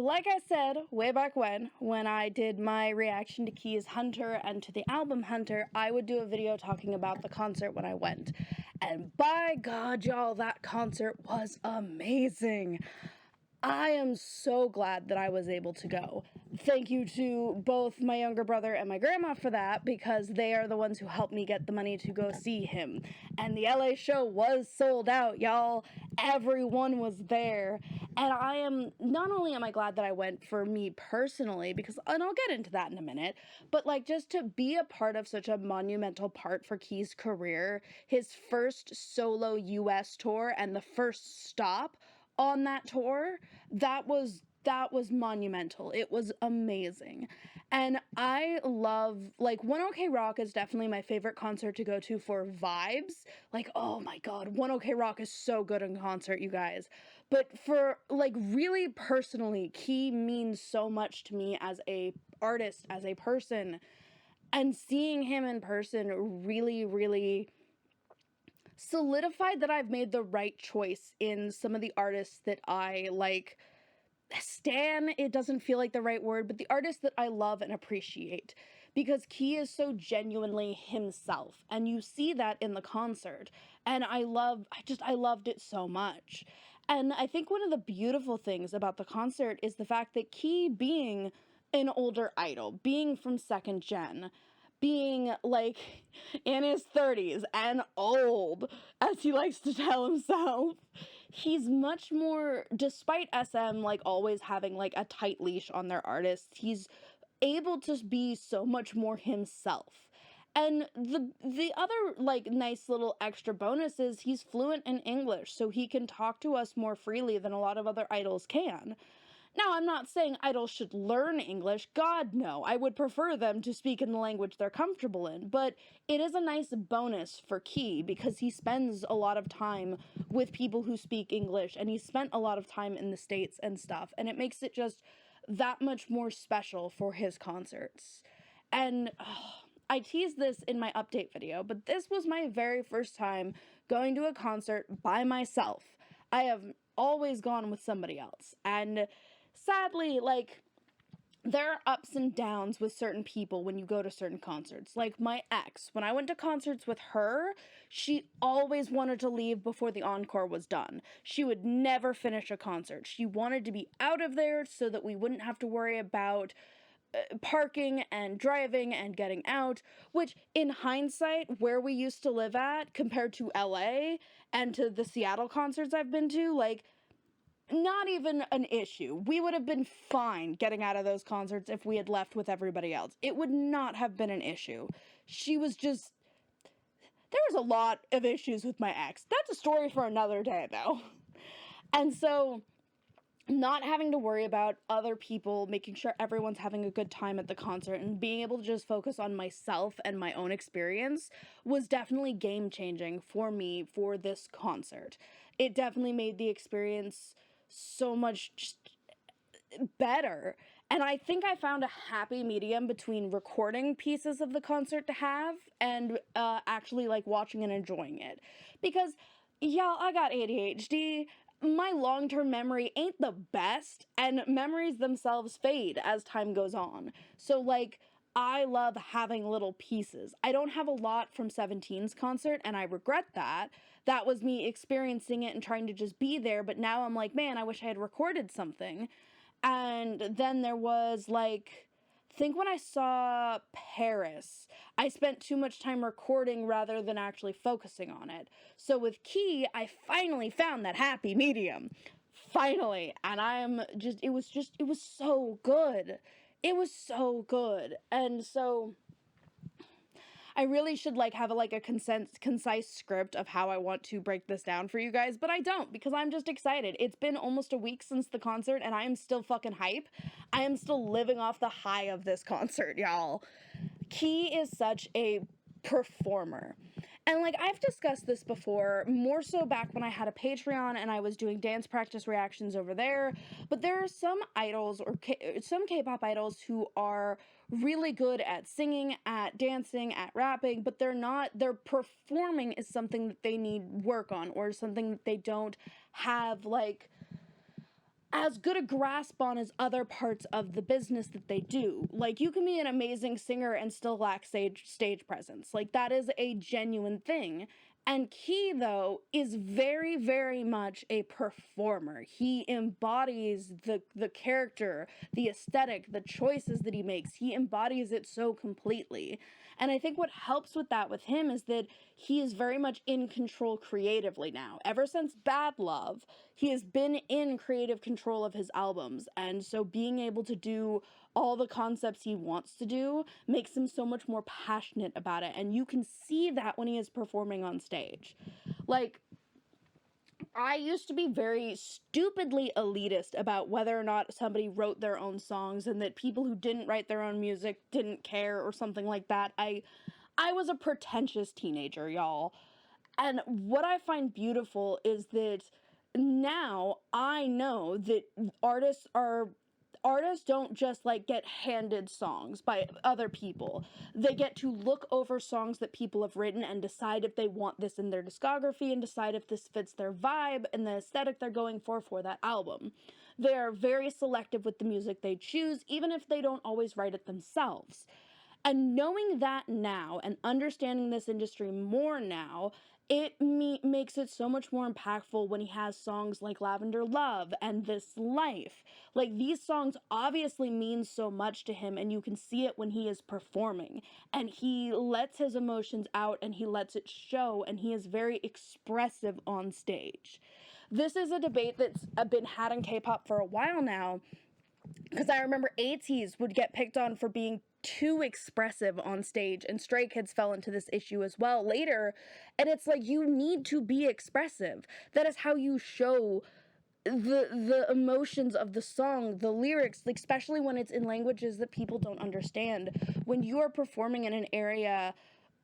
So like I said, way back when I did my reaction to Key's Hunter and to the album Hunter, I would do a video talking about the concert when I went. And by God, y'all, that concert was amazing. I am so glad that I was able to go. Thank you to both my younger brother and my grandma for that, because they are the ones who helped me get the money to go see him. And the LA show was sold out, y'all. Everyone was there. And not only am I glad that I went for me personally, because, and I'll get into that in a minute, but like just to be a part of such a monumental part for Key's career, his first solo US tour and the first stop on that tour, that was monumental. It was amazing. And I love, like, One OK Rock is definitely my favorite concert to go to for vibes. Like, oh my God, One OK Rock is so good in concert, you guys. But for, like, really personally, Key means so much to me as a artist, as a person. And seeing him in person really, really solidified that I've made the right choice in some of the artists that I like. Stan, it doesn't feel like the right word, but the artists that I love and appreciate, because Key is so genuinely himself, and you see that in the concert, and I loved it so much. And I think one of the beautiful things about the concert is the fact that Key, being an older idol, being from second gen, being like in his 30s and old, as he likes to tell himself, he's much more, despite SM like always having like a tight leash on their artists, he's able to be so much more himself. And the other like nice little extra bonus is he's fluent in English, so he can talk to us more freely than a lot of other idols can. Now, I'm not saying idols should learn English. God, no. I would prefer them to speak in the language they're comfortable in. But it is a nice bonus for Key, because he spends a lot of time with people who speak English, and he spent a lot of time in the States and stuff. And it makes it just that much more special for his concerts. And I teased this in my update video, but this was my very first time going to a concert by myself. I have always gone with somebody else. And sadly, like, there are ups and downs with certain people when you go to certain concerts. Like my ex, when I went to concerts with her, she always wanted to leave before the encore was done. She would never finish a concert. She wanted to be out of there so that we wouldn't have to worry about parking and driving and getting out, which in hindsight, where we used to live at compared to LA and to the Seattle concerts I've been to, like, not even an issue. We would have been fine getting out of those concerts if we had left with everybody else. It would not have been an issue. She was just... There was a lot of issues with my ex. That's a story for another day, though. And so, not having to worry about other people, making sure everyone's having a good time at the concert, and being able to just focus on myself and my own experience was definitely game-changing for me for this concert. It definitely made the experience so much just better. And I think I found a happy medium between recording pieces of the concert to have and actually like watching and enjoying it. Because, y'all, I got ADHD. My long-term memory ain't the best, and memories themselves fade as time goes on. So, like, I love having little pieces. I don't have a lot from 17's concert, and I regret that. That was me experiencing it and trying to just be there, but now I'm like, man, I wish I had recorded something. And then there was, like, I think when I saw Paris, I spent too much time recording rather than actually focusing on it. So with Key, I finally found that happy medium. Finally. And it was so good. It was so good. And so I really should like have a concise script of how I want to break this down for you guys, but I don't, because I'm just excited. It's been almost a week since the concert, and I am still fucking hype. I am still living off the high of this concert, y'all. Key is such a performer. And like I've discussed this before, more so back when I had a Patreon and I was doing dance practice reactions over there, but there are some idols or some K-pop idols who are really good at singing, at dancing, at rapping, but their performing is something that they need work on, or something that they don't have like as good a grasp on as other parts of the business that they do. Like, you can be an amazing singer and still lack stage presence. Like, that is a genuine thing. And Key, though, is very, very much a performer. He embodies the character, the aesthetic, the choices that he makes. He embodies it so completely. And I think what helps with that with him is that he is very much in control creatively now. Ever since Bad Love, he has been in creative control of his albums. And so being able to do all the concepts he wants to do makes him so much more passionate about it. And you can see that when he is performing on stage. Like, I used to be very stupidly elitist about whether or not somebody wrote their own songs, and that people who didn't write their own music didn't care or something like that. I was a pretentious teenager, y'all. And what I find beautiful is that now I know that artists don't just like get handed songs by other people. They get to look over songs that people have written and decide if they want this in their discography, and decide if this fits their vibe and the aesthetic they're going for that album. They are very selective with the music they choose, even if they don't always write it themselves. And knowing that now and understanding this industry more now, it makes it so much more impactful when he has songs like Lavender Love and This Life. Like, these songs obviously mean so much to him, and you can see it when he is performing. And he lets his emotions out and he lets it show, and he is very expressive on stage. This is a debate that's been had in K-pop for a while now, because I remember ATEEZ would get picked on for being too expressive on stage, and Stray Kids fell into this issue as well later. And it's like, you need to be expressive. That is how you show the emotions of the song, the lyrics, like, especially when it's in languages that people don't understand. When you are performing in an area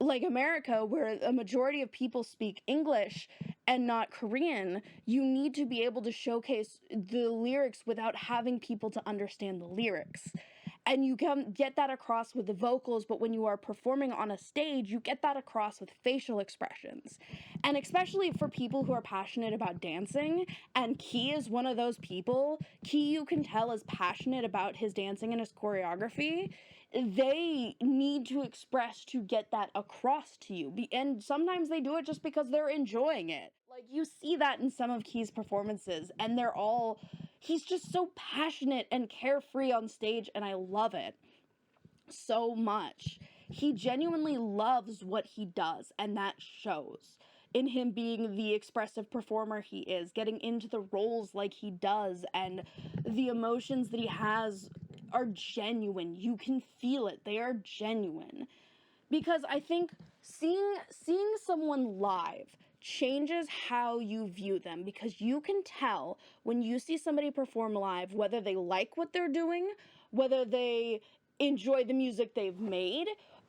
like America, where a majority of people speak English and not Korean, you need to be able to showcase the lyrics without having people to understand the lyrics. And you can get that across with the vocals, but when you are performing on a stage, you get that across with facial expressions. And especially for people who are passionate about dancing, and Key is one of those people. Key, you can tell, is passionate about his dancing and his choreography. They need to express to get that across to you. And sometimes they do it just because they're enjoying it. Like, you see that in some of Key's performances, and he's just so passionate and carefree on stage, and I love it so much. He genuinely loves what he does, and that shows in him being the expressive performer he is, getting into the roles like he does, and the emotions that he has are genuine. You can feel it. They are genuine. Because I think seeing someone live changes how you view them, because you can tell when you see somebody perform live whether they like what they're doing, whether they enjoy the music they've made,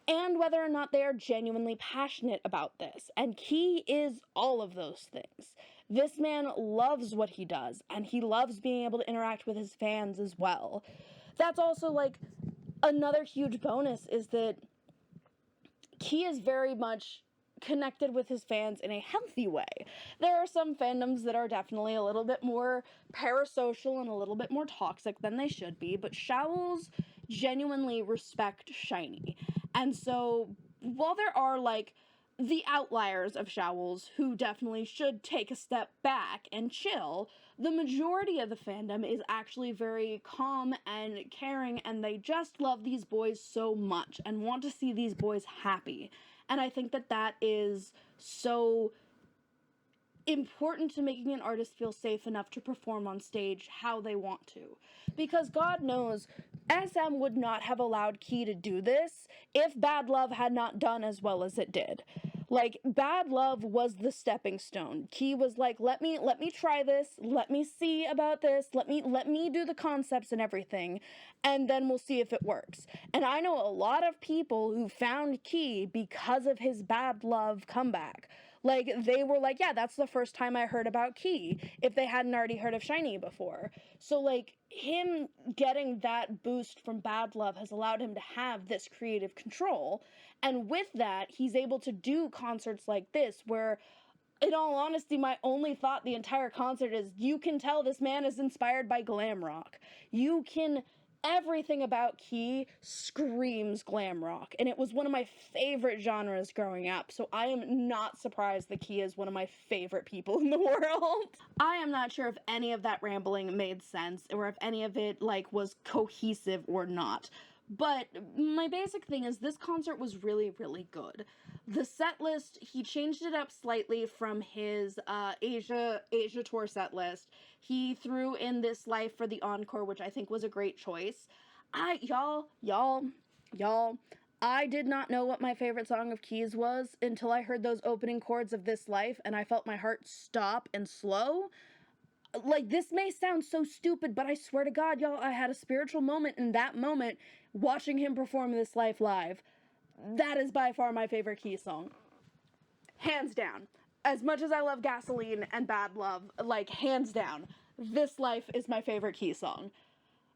and whether or not they are genuinely passionate about this. And Key is all of those things. This man loves what he does, and he loves being able to interact with his fans as well. That's also, like, another huge bonus, is that Key is very much connected with his fans in a healthy way. There are some fandoms that are definitely a little bit more parasocial and a little bit more toxic than they should be, but Showls genuinely respect SHINee. And so, while there are, like, the outliers of Showls who definitely should take a step back and chill, the majority of the fandom is actually very calm and caring, and they just love these boys so much and want to see these boys happy. And I think that that is so important to making an artist feel safe enough to perform on stage how they want to. Because God knows, SM would not have allowed Key to do this if Bad Love had not done as well as it did. Like, Bad Love was the stepping stone. Key was like, let me try this, let me see about this, let me do the concepts and everything, and then we'll see if it works. And I know a lot of people who found Key because of his Bad Love comeback. Like, they were like, yeah, that's the first time I heard about Key, if they hadn't already heard of SHINee before. So, like, him getting that boost from Bad Love has allowed him to have this creative control. And with that, he's able to do concerts like this, where in all honesty, my only thought the entire concert is, you can tell this man is inspired by glam rock. You can, everything about Key screams glam rock, and it was one of my favorite genres growing up, so I am not surprised that Key is one of my favorite people in the world. I am not sure if any of that rambling made sense, or if any of it, like, was cohesive or not. But my basic thing is, this concert was really, really good. The set list, he changed it up slightly from his Asia tour set list. He threw in This Life for the encore, which I think was a great choice. Y'all, I did not know what my favorite song of Key's was until I heard those opening chords of This Life, and I felt my heart stop and slow. Like, this may sound so stupid, but I swear to God, y'all, I had a spiritual moment in that moment watching him perform This Life live. That is by far my favorite Key song. Hands down. As much as I love Gasoline and Bad Love, like, hands down, This Life is my favorite Key song.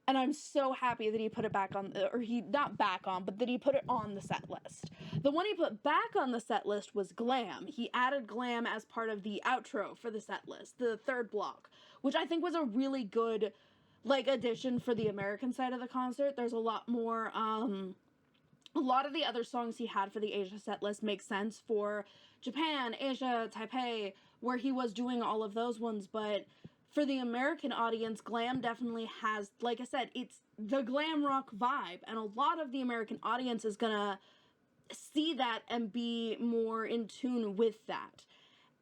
And I'm so happy that he put it back on, or he, not back on, but that he put it on the set list. The one he put back on the set list was Glam. He added Glam as part of the outro for the set list, the third block, which I think was a really good, like, addition for the American side of the concert. There's a lot more, a lot of the other songs he had for the Asia set list make sense for Japan, Asia, Taipei, where he was doing all of those ones, but for the American audience, Glam definitely has, like I said, it's the glam rock vibe, and a lot of the American audience is gonna see that and be more in tune with that.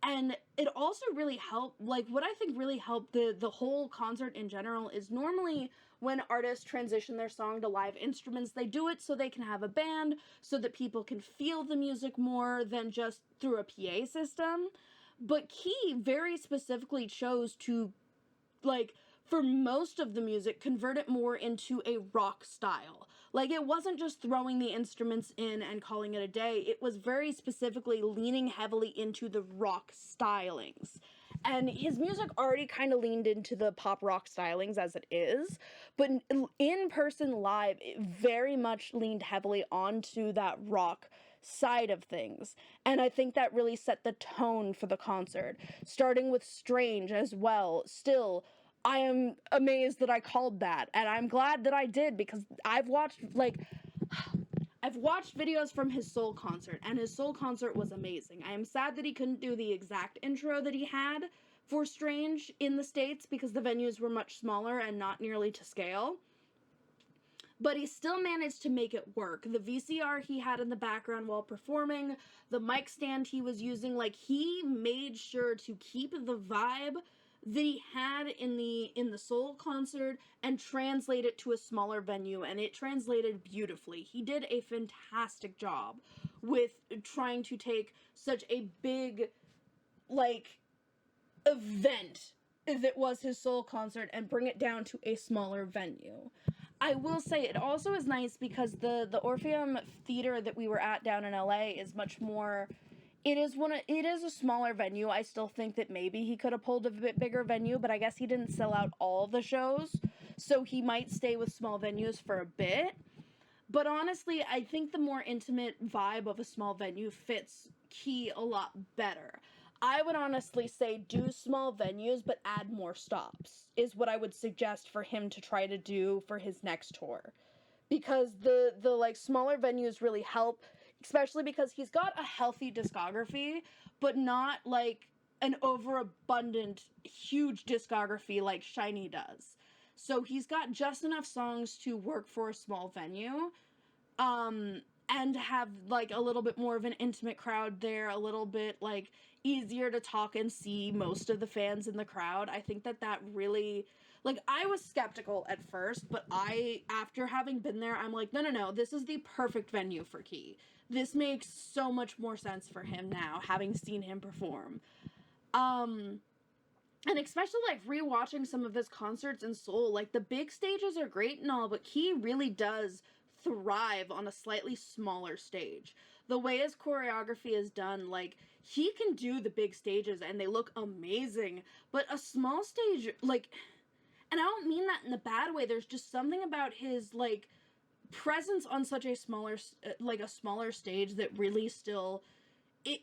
And it also really helped, like, what I think really helped the whole concert in general is, normally when artists transition their song to live instruments, they do it so they can have a band, so that people can feel the music more than just through a PA system. But Key very specifically chose to, like, for most of the music, convert it more into a rock style. Like, it wasn't just throwing the instruments in and calling it a day. It was very specifically leaning heavily into the rock stylings. And his music already kind of leaned into the pop rock stylings as it is, but in person live, it very much leaned heavily onto that rock side of things. And I think that really set the tone for the concert, starting with Strange as well. Still, I am amazed that I called that, and I'm glad that I did, because I've watched videos from his Seoul concert, and his Seoul concert was amazing. I am sad that he couldn't do the exact intro that he had for Strange in the States, because the venues were much smaller and not nearly to scale. But he still managed to make it work. The VCR he had in the background while performing, the mic stand he was using, like, he made sure to keep the vibe that he had in the Seoul concert and translate it to a smaller venue, and it translated beautifully. He did a fantastic job with trying to take such a big, like, event that was his Seoul concert and bring it down to a smaller venue. I will say it also is nice because the Orpheum Theater that we were at down in LA is much more, it is a smaller venue. I still think that maybe he could have pulled a bit bigger venue, but I guess he didn't sell out all the shows, so he might stay with small venues for a bit. But honestly, I think the more intimate vibe of a small venue fits Key a lot better. I would honestly say do small venues, but add more stops, is what I would suggest for him to try to do for his next tour. Because the like, smaller venues really help, especially because he's got a healthy discography, but not, like, an overabundant, huge discography like SHINee does. So he's got just enough songs to work for a small venue, and have, like, a little bit more of an intimate crowd there, a little bit, like, easier to talk and see most of the fans in the crowd. I think that really, like, I was skeptical at first, but after having been there, I'm like, no, this is the perfect venue for Key. This makes so much more sense for him now, having seen him perform. And especially, like, rewatching some of his concerts in Seoul, like, the big stages are great and all, but Key really does thrive on a slightly smaller stage. The way his choreography is done, like, he can do the big stages and they look amazing, but a small stage, like, and I don't mean that in a bad way, there's just something about his, like, presence on such a smaller, like, a smaller stage that really still,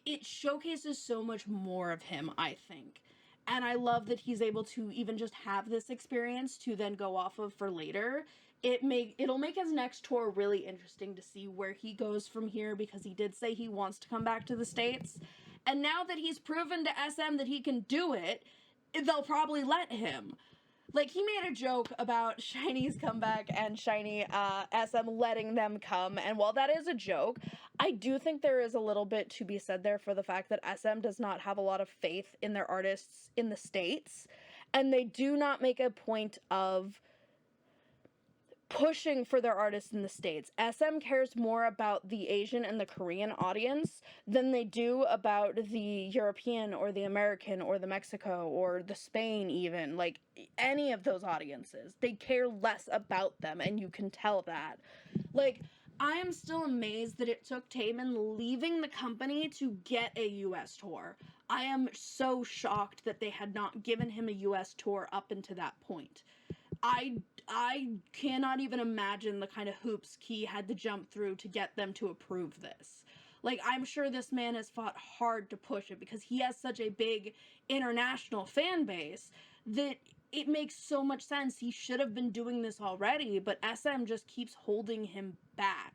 it showcases so much more of him, I think. And I love that he's able to even just have this experience to then go off of for later. It'll make his next tour really interesting to see where he goes from here, because he did say he wants to come back to the States. And now that he's proven to SM that he can do it, they'll probably let him. Like, he made a joke about SHINee's comeback and SHINee SM letting them come, and while that is a joke, I do think there is a little bit to be said there for the fact that SM does not have a lot of faith in their artists in the States, and they do not make a point of pushing for their artists in the States. SM cares more about the Asian and the Korean audience than they do about the European or the American or the Mexico or the Spain even. Like, any of those audiences. They care less about them, and you can tell that. Like, I am still amazed that it took Taemin leaving the company to get a US tour. I am so shocked that they had not given him a US tour up until that point. I cannot even imagine the kind of hoops Key had to jump through to get them to approve this. Like, I'm sure this man has fought hard to push it, because he has such a big international fan base that it makes so much sense. He should have been doing this already, but SM just keeps holding him back.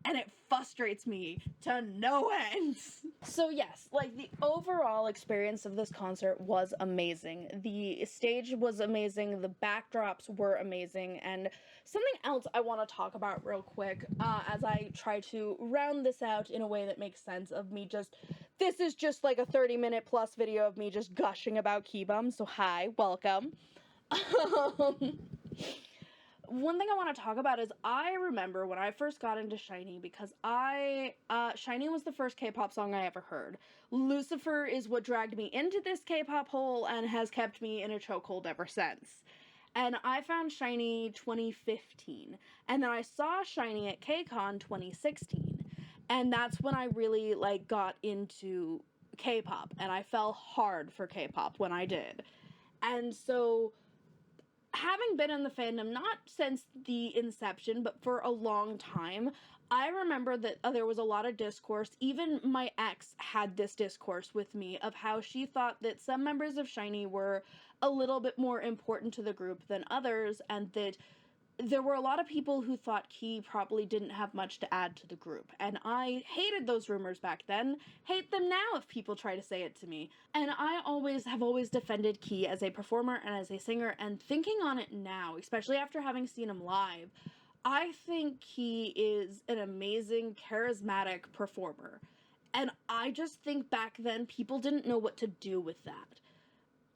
And it frustrates me to no end. So yes, like, the overall experience of this concert was amazing. The stage was amazing, the backdrops were amazing, and something else I want to talk about real quick as I try to round this out in a way that makes sense of me just... This is just like a 30-minute plus video of me just gushing about Keybum, so hi, welcome. One thing I want to talk about is I remember when I first got into SHINee, because SHINee was the first K-pop song I ever heard. Lucifer is what dragged me into this K-pop hole and has kept me in a chokehold ever since. And I found SHINee 2015, and then I saw SHINee at KCON 2016, and that's when I really, like, got into K-pop, and I fell hard for K-pop when I did. And so, having been in the fandom, not since the inception, but for a long time, I remember that there was a lot of discourse. Even my ex had this discourse with me of how she thought that some members of SHINee were a little bit more important to the group than others, and that there were a lot of people who thought Key probably didn't have much to add to the group, and I hated those rumors back then, hate them now if people try to say it to me, and I have always defended Key as a performer and as a singer, and thinking on it now, especially after having seen him live, I think Key is an amazing, charismatic performer, and I just think back then people didn't know what to do with that.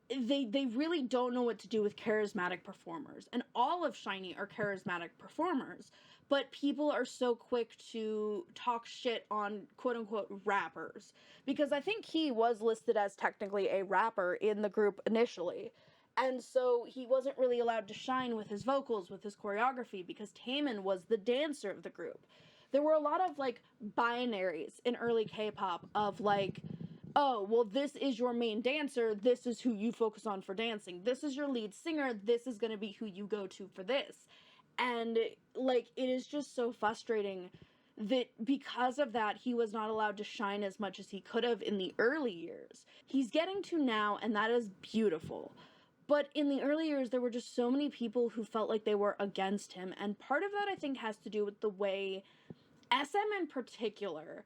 They really don't know what to do with charismatic performers, and all of SHINee are charismatic performers, but people are so quick to talk shit on quote-unquote rappers, because I think he was listed as technically a rapper in the group initially, and so he wasn't really allowed to shine with his vocals, with his choreography, because Taemin was the dancer of the group. There were a lot of, like, binaries in early K-pop of, like, oh, well, this is your main dancer, this is who you focus on for dancing. This is your lead singer, this is gonna be who you go to for this. And, like, it is just so frustrating that because of that, he was not allowed to shine as much as he could have in the early years. He's getting to now, and that is beautiful. But in the early years, there were just so many people who felt like they were against him, and part of that, I think, has to do with the way SM in particular,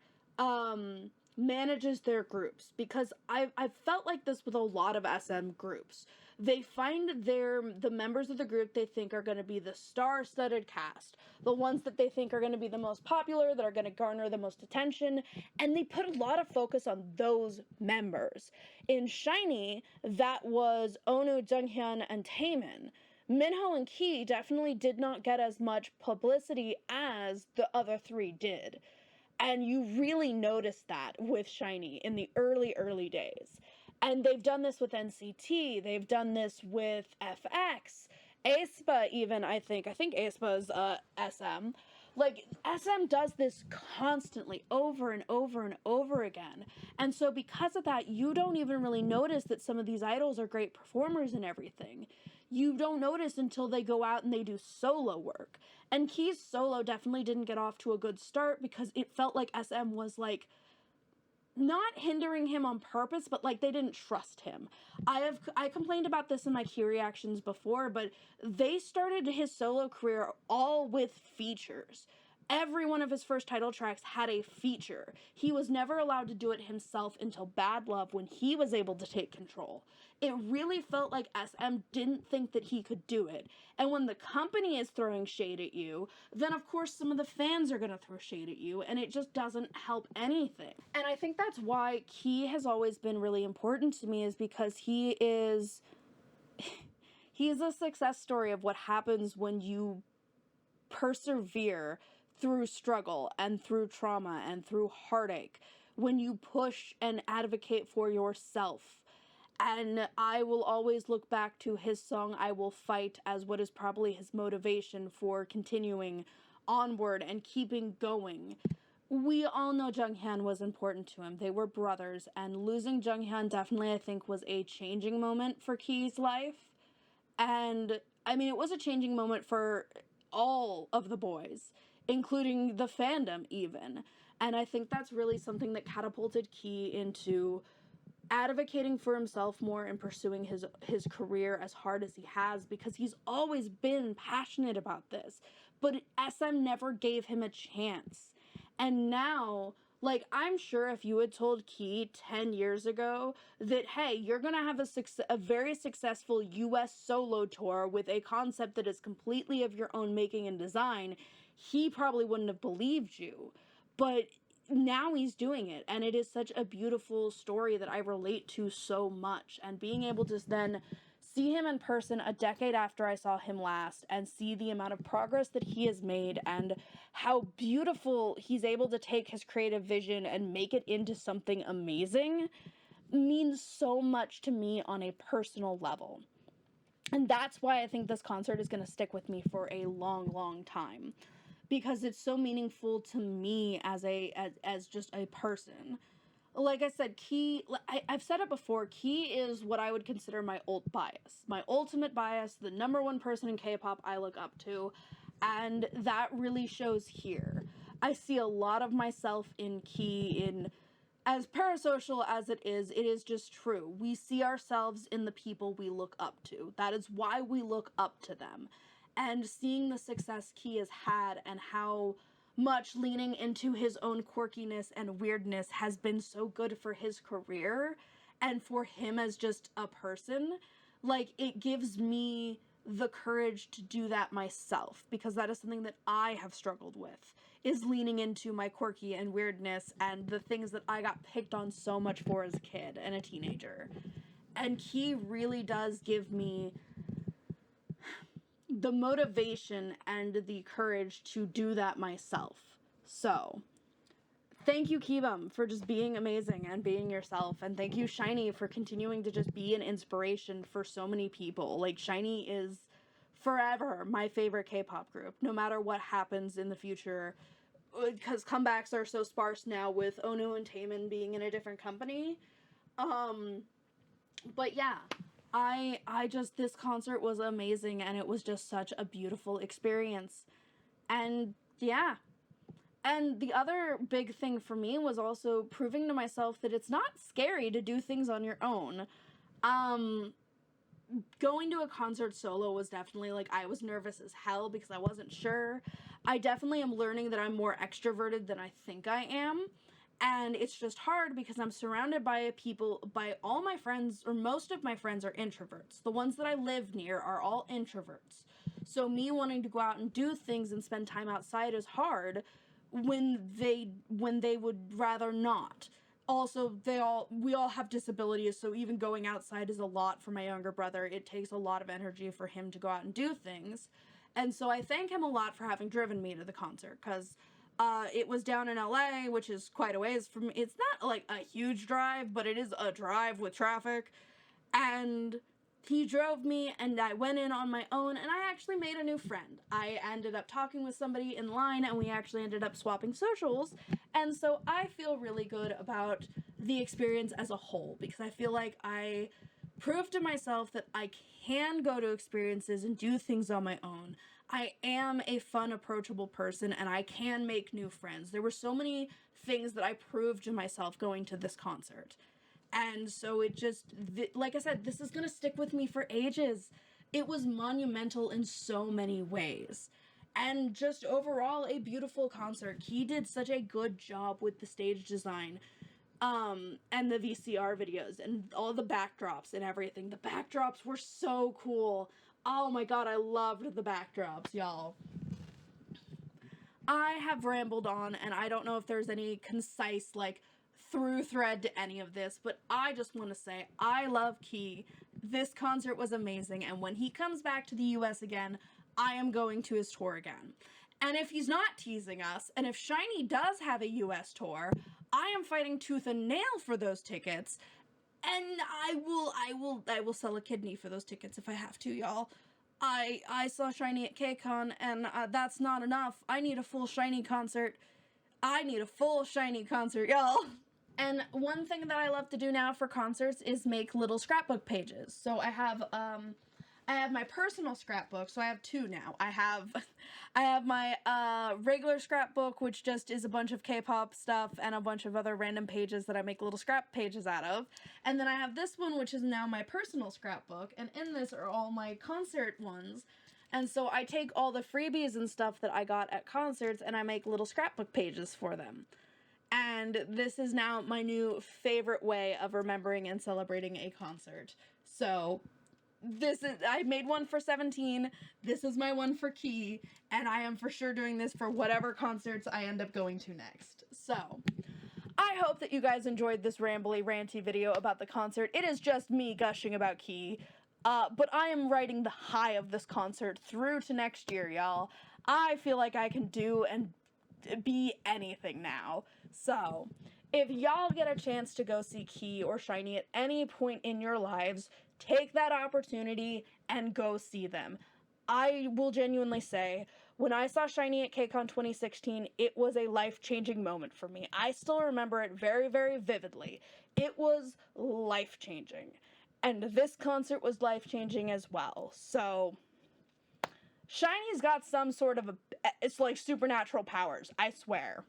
manages their groups, because I've felt like this with a lot of SM groups. They find the members of the group they think are going to be the star-studded cast, the ones that they think are going to be the most popular, that are going to garner the most attention, and they put a lot of focus on those members. In SHINee, that was Onu, Junghyun, and Taemin. Minho and Key definitely did not get as much publicity as the other three did. And you really notice that with SHINee in the early days. And they've done this with NCT, they've done this with FX, aespa even, I think aespa is SM. Like, SM does this constantly, over and over and over again. And so because of that, you don't even really notice that some of these idols are great performers and everything. You don't notice until they go out and they do solo work. And Key's solo definitely didn't get off to a good start, because it felt like SM was, like, not hindering him on purpose, but like they didn't trust him. I complained about this in my key reactions before, but they started his solo career all with features. Every one of his first title tracks had a feature. He was never allowed to do it himself until Bad Love, when he was able to take control. It really felt like SM didn't think that he could do it. And when the company is throwing shade at you, then of course some of the fans are going to throw shade at you, and it just doesn't help anything. And I think that's why Key has always been really important to me, is because he is a success story of what happens when you persevere through struggle and through trauma and through heartache, when you push and advocate for yourself. And I will always look back to his song I Will Fight as what is probably his motivation for continuing onward and keeping going. We all know Junghyun was important to him. They were brothers, and losing Junghyun definitely, I think, was a changing moment for Key's life. And I mean, it was a changing moment for all of the boys, including the fandom even. And I think that's really something that catapulted Key into advocating for himself more and pursuing his career as hard as he has, because he's always been passionate about this, but SM never gave him a chance. And now, like, I'm sure if you had told Key 10 years ago that, hey, you're gonna have a very successful US solo tour with a concept that is completely of your own making and design, he probably wouldn't have believed you. But now he's doing it, and it is such a beautiful story that I relate to so much. And being able to then see him in person a decade after I saw him last, and see the amount of progress that he has made and how beautiful he's able to take his creative vision and make it into something amazing, means so much to me on a personal level. And that's why I think this concert is going to stick with me for a long, long time, because it's so meaningful to me as just a person. Like I said, Key, I've said it before, Key is what I would consider my bias. My ultimate bias, the number one person in K-pop I look up to, and that really shows here. I see a lot of myself in Key, in as parasocial as it is just true. We see ourselves in the people we look up to. That is why we look up to them. And seeing the success Key has had, and how much leaning into his own quirkiness and weirdness has been so good for his career and for him as just a person, like, it gives me the courage to do that myself, because that is something that I have struggled with, is leaning into my quirky and weirdness and the things that I got picked on so much for as a kid and a teenager. And Key really does give me the motivation and the courage to do that myself. So, thank you, Keybum, for just being amazing and being yourself. And thank you, SHINee, for continuing to just be an inspiration for so many people. Like, SHINee is forever my favorite K-pop group, no matter what happens in the future, because comebacks are so sparse now with Onu and Taemin being in a different company. But yeah, I just, this concert was amazing, and it was just such a beautiful experience. And yeah. And the other big thing for me was also proving to myself that it's not scary to do things on your own. Going to a concert solo was definitely, like, I was nervous as hell because I wasn't sure. I definitely am learning that I'm more extroverted than I think I am. And it's just hard because I'm surrounded by all my friends, or most of my friends, are introverts. The ones that I live near are all introverts. So me wanting to go out and do things and spend time outside is hard when they would rather not. Also, we all have disabilities, so even going outside is a lot for my younger brother. It takes a lot of energy for him to go out and do things. And so I thank him a lot for having driven me to the concert, because it was down in LA, which is quite a ways from me. It's not like a huge drive, but it is a drive with traffic. And he drove me, and I went in on my own, and I actually made a new friend. I ended up talking with somebody in line, and we actually ended up swapping socials. And so I feel really good about the experience as a whole, because I feel like I prove to myself that I can go to experiences and do things on my own. I am a fun, approachable person, and I can make new friends. There were so many things that I proved to myself going to this concert. And so it just, like I said, this is going to stick with me for ages. It was monumental in so many ways. And just overall, a beautiful concert. He did such a good job with the stage design, and the VCR videos, and all the backdrops and everything. The backdrops were so cool. Oh my god, I loved the backdrops, y'all. I have rambled on, and I don't know if there's any concise, like, through thread to any of this, but I just want to say I love Key. This concert was amazing, and when he comes back to the US again, I am going to his tour again. And if he's not teasing us, and if SHINee does have a US tour, I am fighting tooth and nail for those tickets, and I will sell a kidney for those tickets if I have to, y'all. I saw SHINee at KCON, and that's not enough. I need a full SHINee concert. I need a full SHINee concert, y'all. And one thing that I love to do now for concerts is make little scrapbook pages. So I have my personal scrapbook, so I have two now. I have my regular scrapbook, which just is a bunch of K-pop stuff and a bunch of other random pages that I make little scrap pages out of. And then I have this one, which is now my personal scrapbook, and in this are all my concert ones. And so I take all the freebies and stuff that I got at concerts, and I make little scrapbook pages for them. And this is now my new favorite way of remembering and celebrating a concert. So I made one for 17, this is my one for Key, and I am for sure doing this for whatever concerts I end up going to next. So, I hope that you guys enjoyed this rambly, ranty video about the concert. It is just me gushing about Key, but I am riding the high of this concert through to next year, y'all. I feel like I can do and be anything now. So, if y'all get a chance to go see Key or SHINee at any point in your lives, take that opportunity and go see them. I will genuinely say, when I saw SHINee at KCON 2016, it was a life-changing moment for me. I still remember it very, very vividly. It was life-changing. And this concert was life-changing as well. So, SHINee's got some sort of it's like supernatural powers, I swear.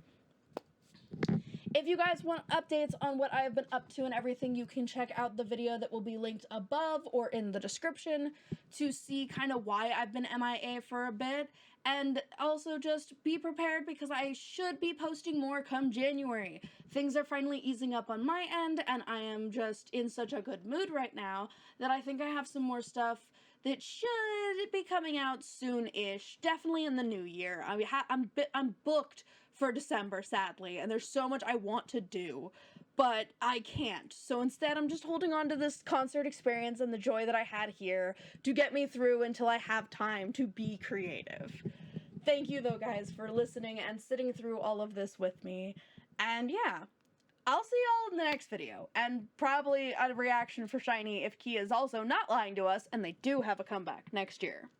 If you guys want updates on what I've been up to and everything, you can check out the video that will be linked above or in the description to see kind of why I've been MIA for a bit. And also just be prepared because I should be posting more come January. Things are finally easing up on my end, and I am just in such a good mood right now that I think I have some more stuff that should be coming out soon-ish, definitely in the new year. I'm booked for December, sadly, and there's so much I want to do, but I can't. So instead, I'm just holding on to this concert experience and the joy that I had here to get me through until I have time to be creative. Thank you, though, guys, for listening and sitting through all of this with me, and yeah, I'll see y'all in the next video, and probably a reaction for SHINee if Key is also not lying to us and they do have a comeback next year.